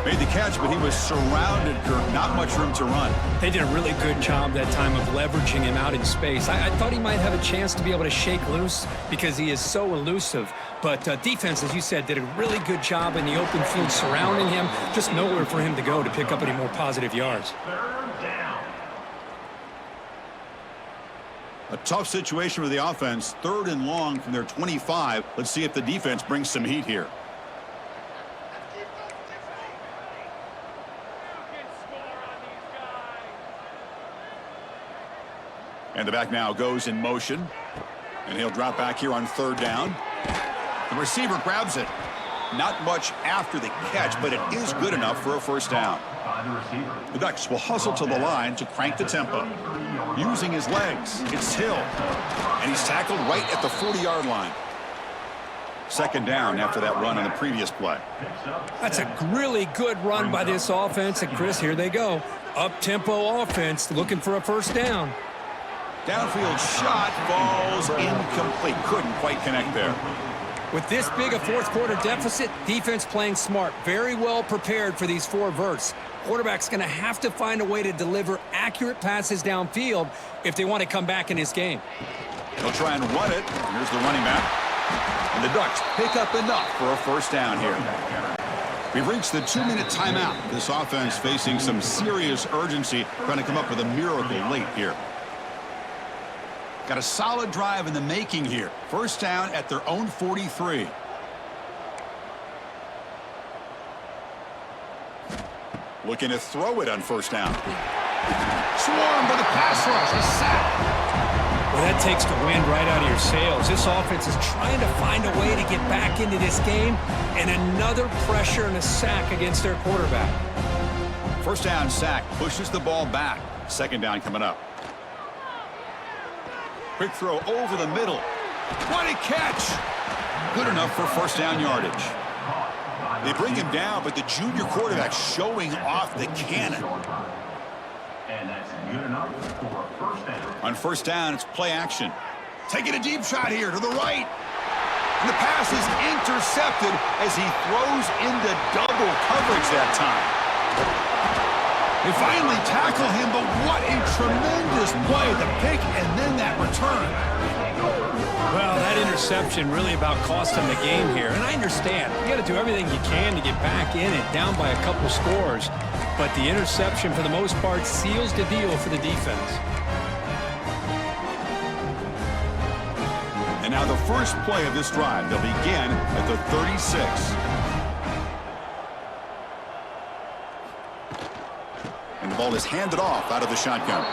Made the catch, but he was surrounded, Kirk. Not much room to run. They did a really good job that time of leveraging him out in space. I thought he might have a chance to be able to shake loose because he is so elusive. But defense, as you said, did a really good job in the open field surrounding him. Just nowhere for him to go to pick up any more positive yards. 3rd down. A tough situation for the offense. 3rd and long from their 25. Let's see if the defense brings some heat here. And the back now goes in motion. And he'll drop back here on 3rd down. The receiver grabs it. Not much after the catch, but it is good enough for a 1st down. The Ducks will hustle to the line to crank the tempo. Using his legs, it's Hill. And he's tackled right at the 40-yard line. 2nd down after that run on the previous play. That's a really good run by this offense. And, Chris, here they go. Up-tempo offense looking for a 1st down. Downfield shot falls incomplete. Couldn't quite connect there. With this big a 4th quarter deficit, defense playing smart. Very well prepared for these 4 verts. Quarterback's going to have to find a way to deliver accurate passes downfield if they want to come back in this game. They'll try and run it. Here's the running back. And the Ducks pick up enough for a 1st down here. We've reached the 2-minute timeout. This offense facing some serious urgency, trying to come up with a miracle late here. Got a solid drive in the making here. 1st down at their own 43. Looking to throw it on 1st down. Swarmed by the pass rush. A sack. Well, that takes the wind right out of your sails. This offense is trying to find a way to get back into this game, and another pressure and a sack against their quarterback. 1st down sack pushes the ball back. 2nd down coming up. Quick throw over the middle. What a catch! Good enough for 1st down yardage. They bring him down, but the junior quarterback showing off the cannon. And that's good enough for a 1st down. On 1st down, it's play action. Taking a deep shot here to the right. And the pass is intercepted as he throws into double coverage that time. They finally tackle him, but what a tremendous play. The pick and then that return. Well, that interception really about cost them the game here. And I understand. You got to do everything you can to get back in it, down by a couple scores. But the interception, for the most part, seals the deal for the defense. And now the first play of this drive. They'll begin at the 36. And the ball is handed off out of the shotgun.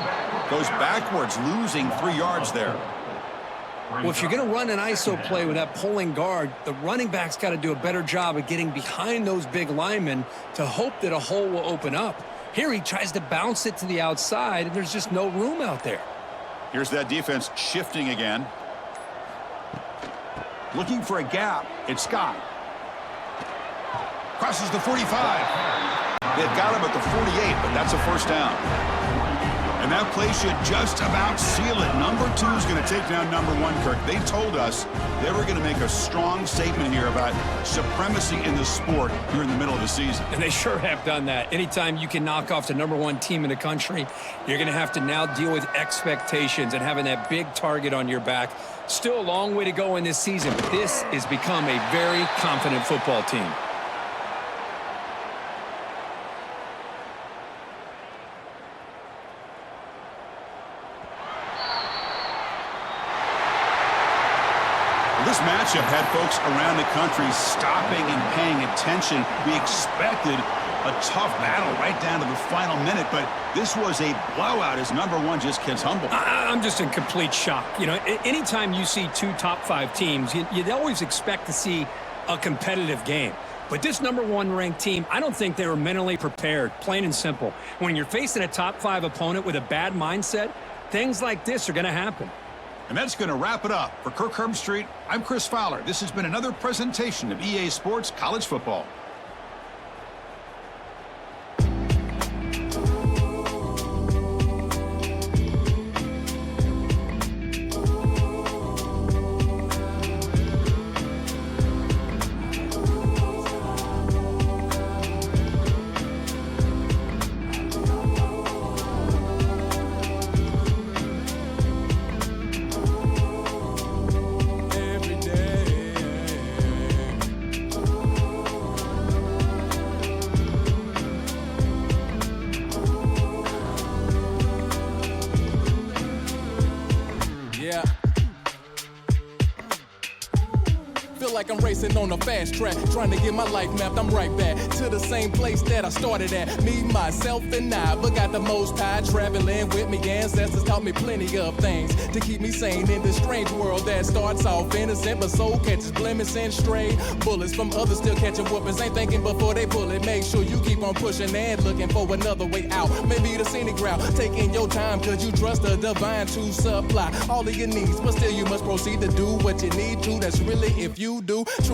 Goes backwards, losing 3 yards there. Well, if you're going to run an ISO play with that pulling guard, the running back's got to do a better job of getting behind those big linemen to hope that a hole will open up. Here he tries to bounce it to the outside, and there's just no room out there. Here's that defense shifting again. Looking for a gap. It's Scott. Crosses the 45. They've got him at the 48, but that's a 1st down. And that play should just about seal it. Number 2 is going to take down number 1, Kirk. They told us they were going to make a strong statement here about supremacy in the sport here in the middle of the season. And they sure have done that. Anytime you can knock off the number 1 team in the country, you're going to have to now deal with expectations and having that big target on your back. Still a long way to go in this season, but this has become a very confident football team. This matchup had folks around the country stopping and paying attention. We expected a tough battle right down to the final minute, but this was a blowout as number 1 just gets humbled. I'm just in complete shock. You know, anytime you see 2 top 5 teams, you'd always expect to see a competitive game. But this number 1 ranked team, I don't think they were mentally prepared, plain and simple. When you're facing a top 5 opponent with a bad mindset, things like this are going to happen. And that's going to wrap it up. For Kirk Herbstreit, I'm Chris Fowler. This has been another presentation of EA Sports College Football. like I'm racing on a fast track, trying to get my life mapped. I'm right back to the same place that I started at. Me, myself, and I, but got the most high traveling with me. Ancestors taught me plenty of things to keep me sane in this strange world that starts off innocent, but soul catches blemish and stray bullets from others still catching whoopings. Ain't thinking before they pull it. Make sure you keep on pushing and looking for another way out. Maybe the scenic route, taking your time, cause you trust the divine to supply all of your needs, but still you must proceed to do what you need to. That's really if you do.